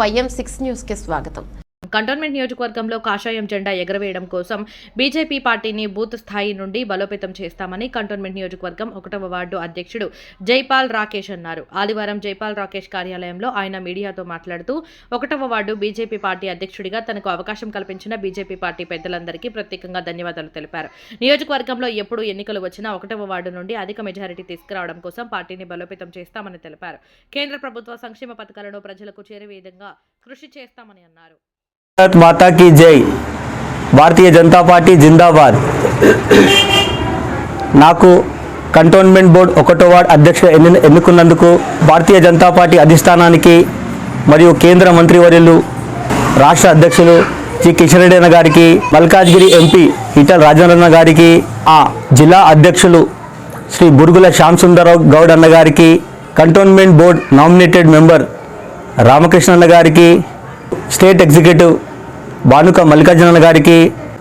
YM6 news కి స్వాగతం. Cantonment నియోజకవర్గంలో కాషాయం జెండా ఎగరవేయడం కోసం బీజేపీ పార్టీని బూత్ స్థాయి నుండి బలోపేతం చేస్తామని కంటోన్మెంట్ నియోజకవర్గం 1వ వార్డు అధ్యక్షుడు జైపాల్ రాకేష్ అన్నారు. ఆదివారం జైపాల్ రాకేష్ కార్యాలయంలో ఆయన మీడియాతో మాట్లాడుతూ 1వ వార్డు బీజేపీ పార్టీ అధ్యక్షుడిగా తనకు అవకాశం కల్పించిన బీజేపీ పార్టీ పెద్దలందరికీ ప్రత్యేకంగా ధన్యవాదాలు తెలిపారు. నియోజకవర్గంలో ఎప్పుడు ఎన్నికలు వచ్చినా 1వ వార్డు నుండి అధిక మెజారిటీ తీసుకురావడం కోసం పార్టీని బలోపేతం చేస్తామని తెలిపారు. కేంద్ర ప్రభుత్వ సంక్షేమ పథకాలను ప్రజలకు చేరే విధంగా కృషి చేస్తామని అన్నారు. भारत माता की जय. భారతీయ జనతా పార్టీ జిందాబాద్. నాకు కంటోన్మెంట్ బోర్డు 1వ వార్డు అధ్యక్షుడు ఎన్నుకున్నందుకు భారతీయ జనతా పార్టీ అధిష్టానానికి మరియు కేంద్ర మంత్రివర్యులు రాష్ట్ర అధ్యక్షులు జి కిషన్ రెడ్డి అన్న గారికి, మల్కాజ్గిరి ఎంపీ ఈటల రాజేంద్ర గారికి, ఆ జిల్లా అధ్యక్షులు శ్రీ బురుగుల శ్యామ్ సుందరరావు గౌడ్ అన్న గారికి, cantonment board nominated member Ramakrishna అన్న గారికి, స్టేట్ ఎగ్జిక్యూటివ్ బానుక మల్లికార్జున గారికి,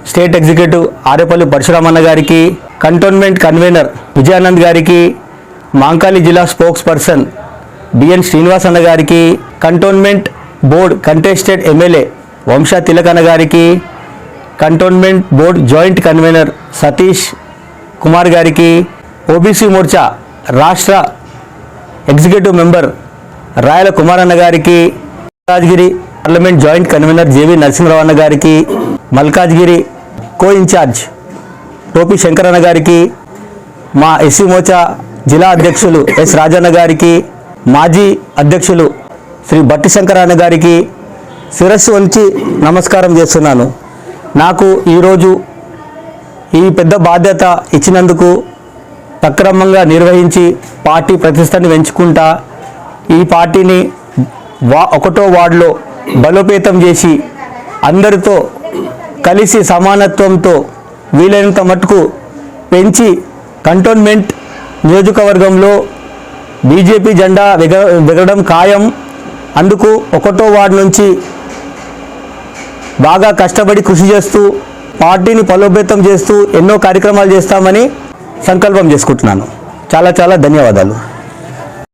స్టేట్ ఎగ్జిక్యూటివ్ ఆరేపల్లి పరశురామన్న గారికి, కంటోన్మెంట్ కన్వీనర్ విజయానంద్ గారికి, మాంకాళి జిల్లా స్పోక్స్ పర్సన్ బిఎన్ శ్రీనివాస్ అన్న గారికి, cantonment board contested MLA వంశా Tilak అన్న గారికి, cantonment board joint convener Satish Kumar గారికి, ఓబీసీ మోర్చా రాష్ట్ర ఎగ్జిక్యూటివ్ మెంబర్ రాయల కుమార్ అన్న గారికి, Malkajgiri parliament joint convener JV Narasimharao అన్న గారికి, మల్కాజ్గిరి కో ఇన్ఛార్జ్ టోపీ శంకరన్న గారికి, మా ఎస్సీ మోర్చా జిల్లా అధ్యక్షులు ఎస్ రాజన్న గారికి, మాజీ అధ్యక్షులు శ్రీ బట్టి శంకరన్న గారికి శిరస్సు వంచి నమస్కారం చేస్తున్నాను. నాకు ఈరోజు ఈ పెద్ద బాధ్యత ఇచ్చినందుకు సక్రమంగా నిర్వహించి పార్టీ ప్రతిష్టని పెంచుకుంటా ఈ పార్టీని 1వ వార్డులో బలోపేతం చేసి అందరితో కలిసి సమానత్వంతో వీలైనంత మట్టుకు పెంచి కంటోన్మెంట్ నియోజకవర్గంలో బీజేపీ జెండా ఎగరడం ఖాయం. అందుకు 1వ వార్డు నుంచి బాగా కష్టపడి కృషి చేస్తూ పార్టీని బలోపేతం చేస్తూ ఎన్నో కార్యక్రమాలు చేస్తామని సంకల్పం చేసుకుంటున్నాను. చాలా ధన్యవాదాలు.